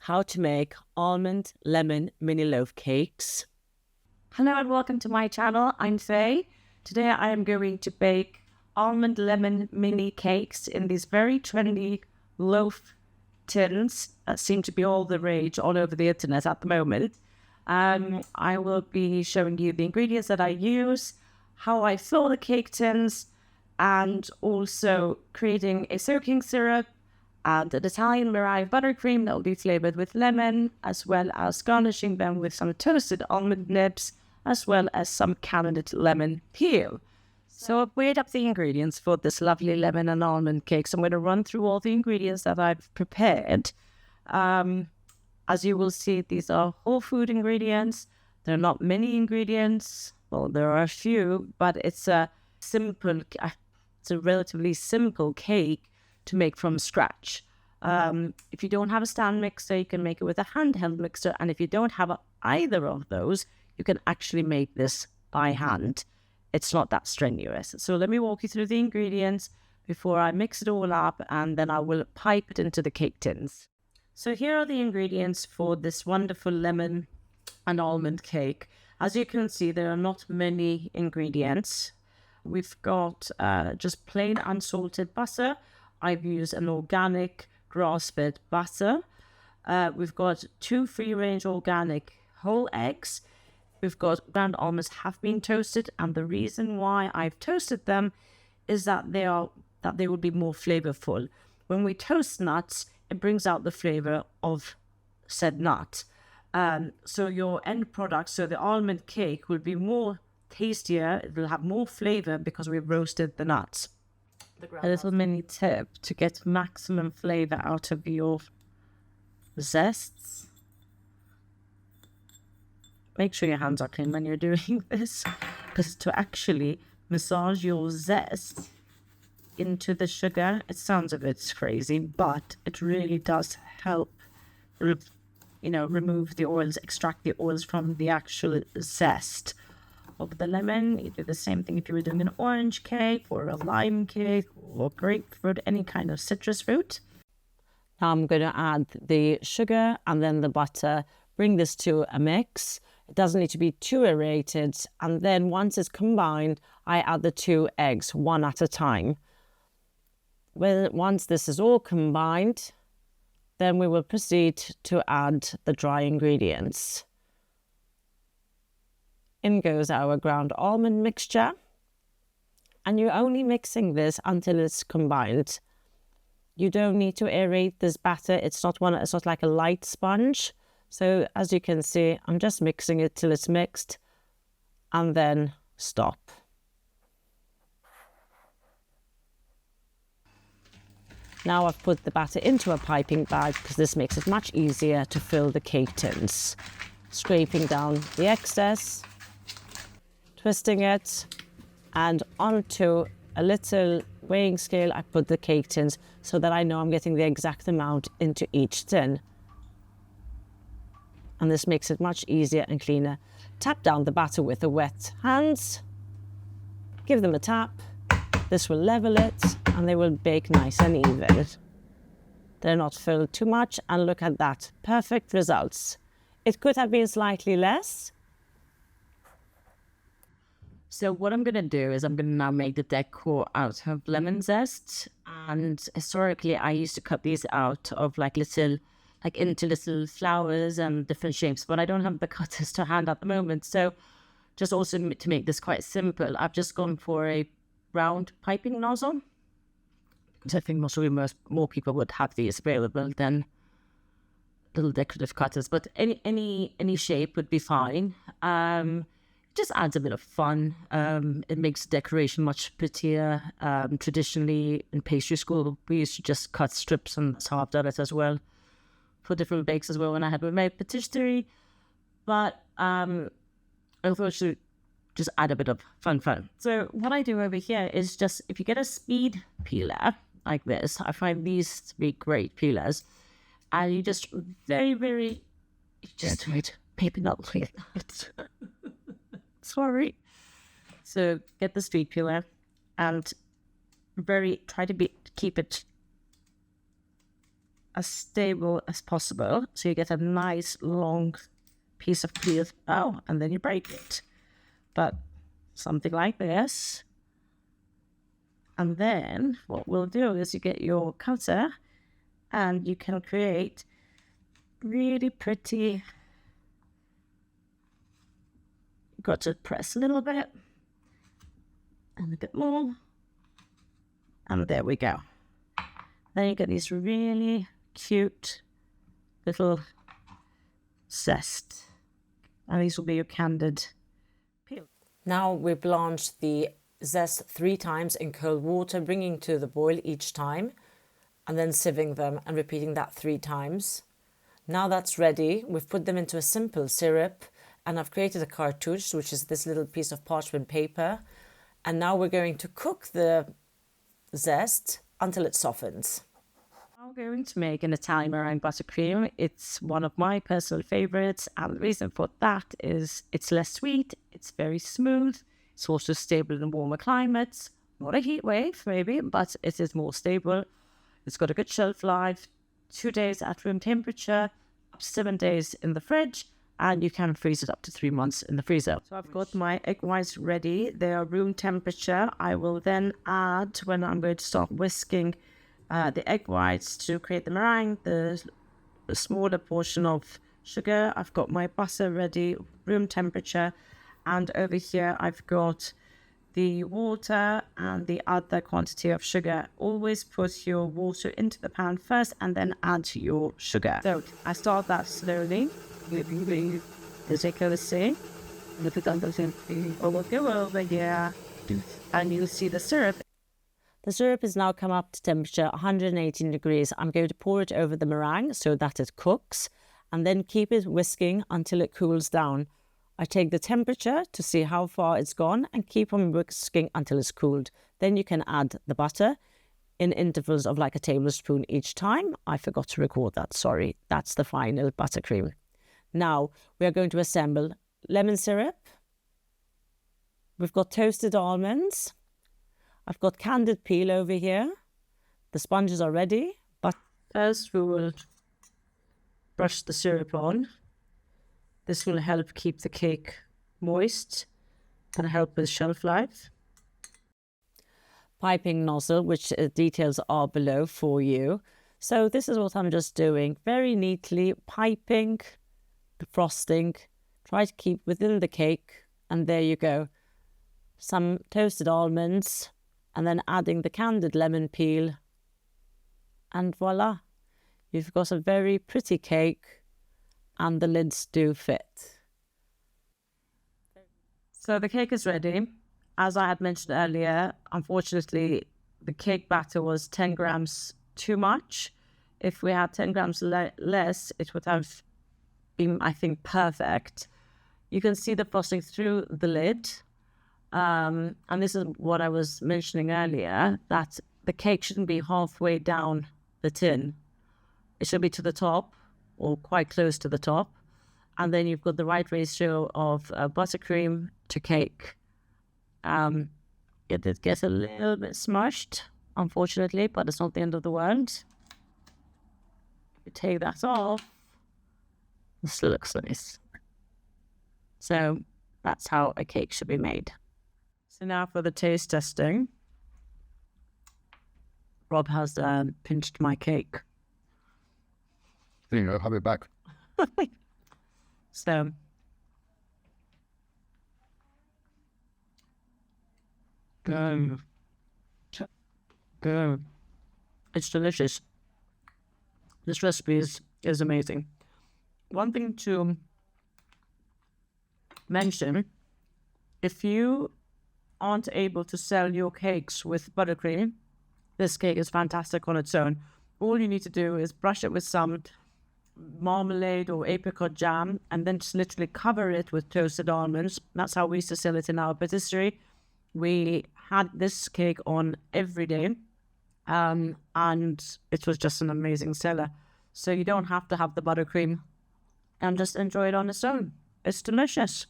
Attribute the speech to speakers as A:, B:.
A: how to make almond lemon mini loaf cakes.
B: Hello and welcome to my channel. I'm Faye. Today I am going to bake almond lemon mini cakes in these very trendy loaf tins that seem to be all the rage all over the internet at the moment. I will be showing you the ingredients that I use, how I fill the cake tins, and also creating a soaking syrup and an Italian Meringue Buttercream that will be flavoured with lemon, as well as garnishing them with some toasted almond nibs, as well as some candied lemon peel. So I've weighed up the ingredients for this lovely lemon and almond cake. So I'm going to run through all the ingredients that I've prepared. As you will see, these are whole food ingredients. There are not many ingredients. Well, there are a few, but it's a relatively simple cake to make from scratch. If you don't have a stand mixer, you can make it with a handheld mixer. And if you don't have either of those, you can actually make this by hand. It's not that strenuous. So let me walk you through the ingredients before I mix it all up, and then I will pipe it into the cake tins. So here are the ingredients for this wonderful lemon and almond cake. As you can see, there are not many ingredients. We've got just plain unsalted butter. I've used an organic grass-fed butter. We've got 2 free-range organic whole eggs. We've got ground almonds have been toasted, and the reason why I've toasted them is that they will be more flavorful. When we toast nuts, it brings out the flavor of said nut. So your end product, so the almond cake, will be more tastier. It will have more flavor because we've roasted the nuts. A little mini tip to get maximum flavor out of your zests. Make sure your hands are clean when you're doing this, because to actually massage your zest into the sugar, it sounds a bit crazy, but it really does help, remove the oils, extract the oils from the actual zest of the lemon. You do the same thing if you were doing an orange cake or a lime cake or grapefruit, any kind of citrus fruit. Now I'm going to add the sugar and then the butter, bring this to a mix. It doesn't need to be too aerated, and then once it's combined, I add the 2 eggs one at a time. Once this is all combined, then we will proceed to add the dry ingredients. In goes our ground almond mixture, and you're only mixing this until it's combined. You don't need to aerate this batter. It's not like a light sponge. So as you can see, I'm just mixing it till it's mixed, and then stop. Now I've put the batter into a piping bag because this makes it much easier to fill the cake tins. Scraping down the excess, twisting it, and onto a little weighing scale I put the cake tins so that I know I'm getting the exact amount into each tin. And this makes it much easier and cleaner. Tap down the batter with the wet hands, give them a tap. This will level it, and they will bake nice and even. They're not filled too much, and look at that, perfect results. It could have been slightly less. So what I'm going to do is I'm going to now make the decor out of lemon zest. And historically, I used to cut these out of into little flowers and different shapes, but I don't have the cutters to hand at the moment. So just also to make this quite simple, I've just gone for a round piping nozzle. So I think more people would have these available than little decorative cutters, but any shape would be fine. Just adds a bit of fun. It makes decoration much prettier. Traditionally in pastry school, we used to just cut strips, and that's how I've done it as well for different bakes as well when I had with my pâtisserie. But I thought I should just add a bit of fun. So what I do over here is just, if you get a speed peeler like this, I find these to be great peelers, and you just very just wait, paper not like that. Sorry. So get the speed peeler and try to keep it as stable as possible. So you get a nice long piece of peel. Oh, and then you break it. But something like this. And then what we'll do is you get your cutter and you can create really pretty. You've got to press a little bit and a bit more. And there we go. Then you get these really cute little zest. And these will be your candied peel.
A: Now we blanch the zest 3 times in cold water, bringing to the boil each time, and then sieving them and repeating that 3 times. Now that's ready. We've put them into a simple syrup, and I've created a cartouche, which is this little piece of parchment paper. And now we're going to cook the zest until it softens.
B: I'm going to make an Italian Meringue Buttercream. It's one of my personal favorites, and the reason for that is it's less sweet, it's very smooth, it's also stable in warmer climates. Not a heat wave, maybe, but it is more stable. It's got a good shelf life, 2 days at room temperature, up to 7 days in the fridge, and you can freeze it up to 3 months in the freezer. So I've got my egg whites ready. They are room temperature. I will then add, when I'm going to start whisking the egg whites to create the meringue, the smaller portion of sugar. I've got my butter ready, room temperature, and over here I've got the water and the other quantity of sugar. Always put your water into the pan first and then add your sugar. So I start that slowly. As you can see, we'll go over here and you'll see the syrup.
A: The syrup has now come up to temperature 118 degrees. I'm going to pour it over the meringue so that it cooks, and then keep it whisking until it cools down. I take the temperature to see how far it's gone and keep on whisking until it's cooled. Then you can add the butter in intervals of like a tablespoon each time. I forgot to record that, sorry. That's the final buttercream. Now we are going to assemble lemon syrup. We've got toasted almonds. I've got candied peel over here. The sponges are ready, but
B: first we will brush the syrup on. This will help keep the cake moist and help with shelf life.
A: Piping nozzle, which details are below for you. So this is what I'm just doing. Very neatly piping the frosting. Try to keep within the cake, and there you go. Some toasted almonds, and then adding the candied lemon peel, and voila, you've got a very pretty cake, and the lids do fit.
B: So the cake is ready. As I had mentioned earlier, unfortunately, the cake batter was 10 grams too much. If we had 10 grams less, it would have been, I think, perfect. You can see the frosting through the lid. And this is what I was mentioning earlier, that the cake shouldn't be halfway down the tin. It should be to the top or quite close to the top. And then you've got the right ratio of buttercream to cake. It did get a little bit smushed, unfortunately, but it's not the end of the world. You take that off. This looks nice. So that's how a cake should be made. So now for the taste testing. Rob has pinched my cake.
C: There you go, have it back.
B: So go. It's delicious. This recipe is amazing. One thing to mention, if you aren't able to sell your cakes with buttercream, this cake is fantastic on its own. All you need to do is brush it with some marmalade or apricot jam and then just literally cover it with toasted almonds. That's how we used to sell it in our pâtisserie. We had this cake on every day, and it was just an amazing seller. So you don't have to have the buttercream and just enjoy it on its own. It's delicious.